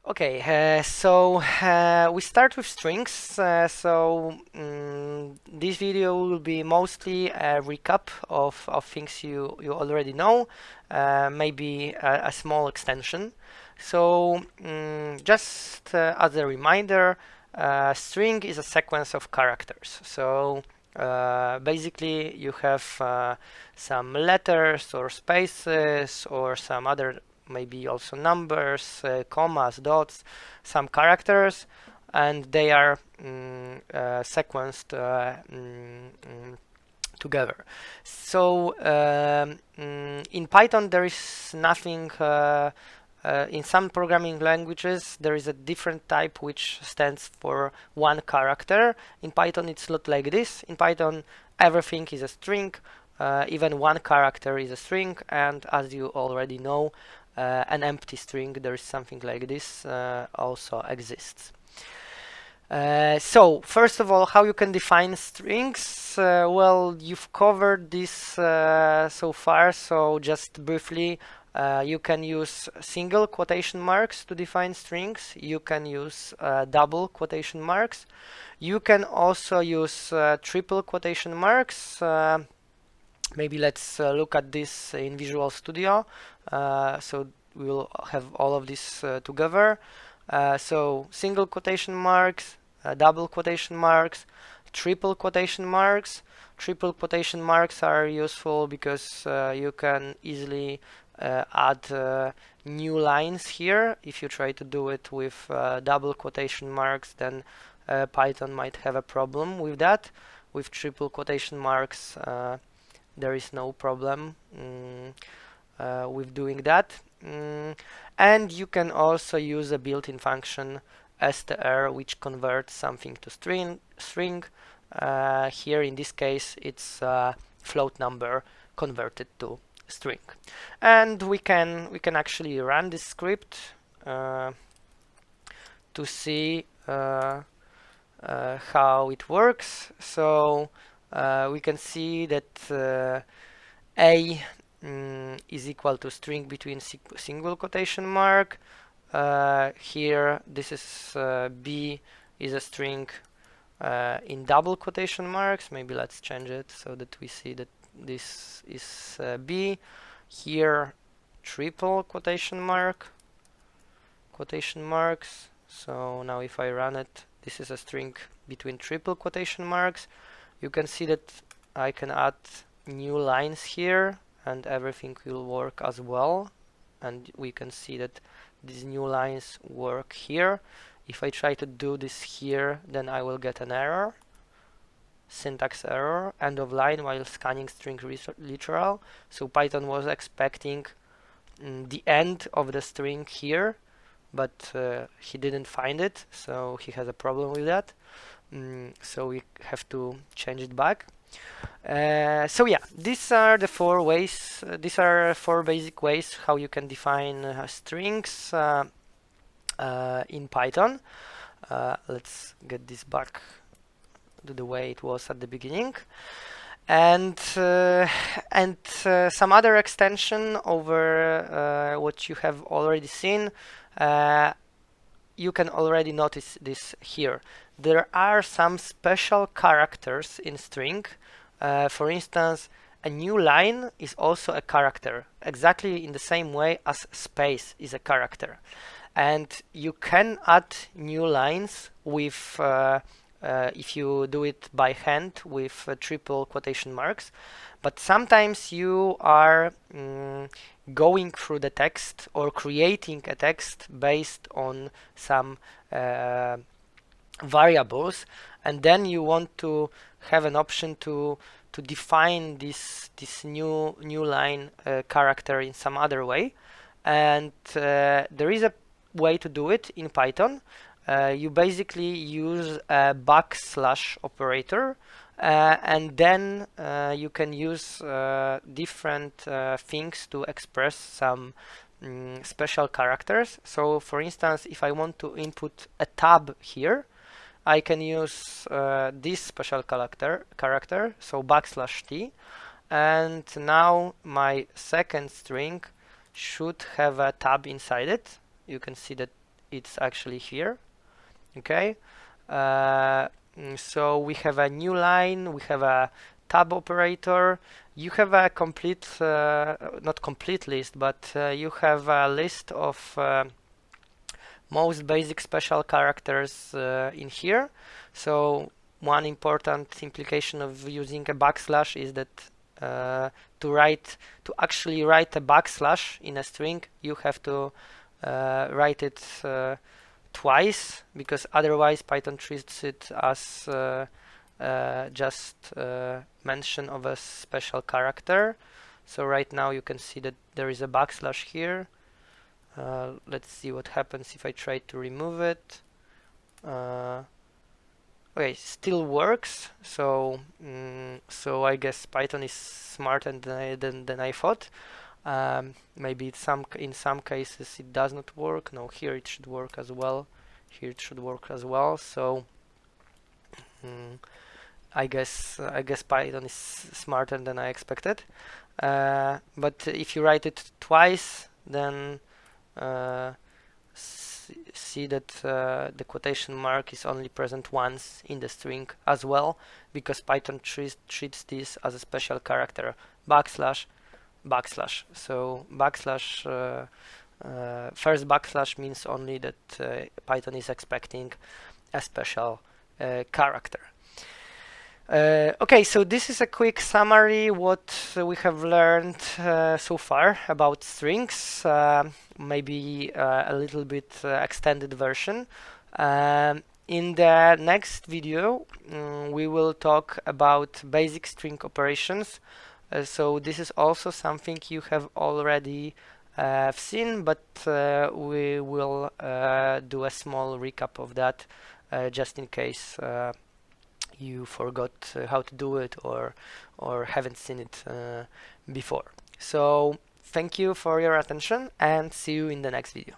Okay, we start with strings. This video will be mostly a recap of things you already know, maybe a small extension. Just as a reminder, string is a sequence of characters. Basically, you have some letters or spaces or some other maybe also numbers, commas, dots, some characters, and they are sequenced together. In Python, there is nothing. In some programming languages, there is a different type which stands for one character. In Python, it's not like this. In Python, everything is a string. Even one character is a string, and as you already know, an empty string, there is something like this, also exists. First of all, how you can define strings? Well, you've covered this so far, so just briefly, you can use single quotation marks to define strings. You can use double quotation marks. You can also use triple quotation marks. Maybe let's look at this in Visual Studio. So we will have all of this together. So single quotation marks, double quotation marks, triple quotation marks. Triple quotation marks are useful because you can easily add new lines here. If you try to do it with double quotation marks, then Python might have a problem with that. With triple quotation marks, there is no problem with doing that. And you can also use a built-in function str which converts something to string. Here in this case it's float number converted to string. And we can actually run this script to see how it works. So we can see that a is equal to string between single quotation mark. Here this is b is a string in double quotation marks. Maybe let's change it so that we see that this is b. Here triple quotation marks. So now if I run it, this is a string between triple quotation marks. You can see that I can add new lines here and everything will work as well. And we can see that these new lines work here. If I try to do this here, then I will get an error. Syntax error, end of line while scanning string literal. So Python was expecting the end of the string here, but he didn't find it, so he has a problem with that. So we have to change it back. So yeah, these are the four ways. These are four basic ways how you can define strings in Python. Let's get this back to the way it was at the beginning. And some other extension over what you have already seen. You can already notice this here. There are some special characters in string. For instance, a new line is also a character, exactly in the same way as space is a character. And you can add new lines with if you do it by hand with triple quotation marks. But sometimes you are going through the text or creating a text based on some variables, and then you want to have an option to define this new line character in some other way. And there is a way to do it in Python. You basically use a backslash operator, and then you can use different things to express some special characters. So for instance, if I want to input a tab here, I can use this special character, so \t, and now my second string should have a tab inside it. You can see that it's actually here. Okay, so we have a new line, we have a tab operator, you have a complete, not complete list, but you have a list of most basic special characters in here. So one important implication of using a backslash is that to actually write a backslash in a string, you have to write it twice, because otherwise Python treats it as just mention of a special character. So right now you can see that there is a backslash here. Let's see what happens if I try to remove it. Okay, still works. So so I guess Python is smarter than I thought. Maybe in some cases it does not work. No, here it should work as well. Here it should work as well. So I guess Python is smarter than I expected. But if you write it twice, then see that the quotation mark is only present once in the string as well, because Python treats this as a special character, backslash. So backslash, first backslash means only that Python is expecting a special character. Okay, so this is a quick summary what we have learned so far about strings, maybe a little bit extended version. In the next video, we will talk about basic string operations. So this is also something you have already seen, but we will do a small recap of that just in case you forgot how to do it or haven't seen it before. So thank you for your attention and see you in the next video.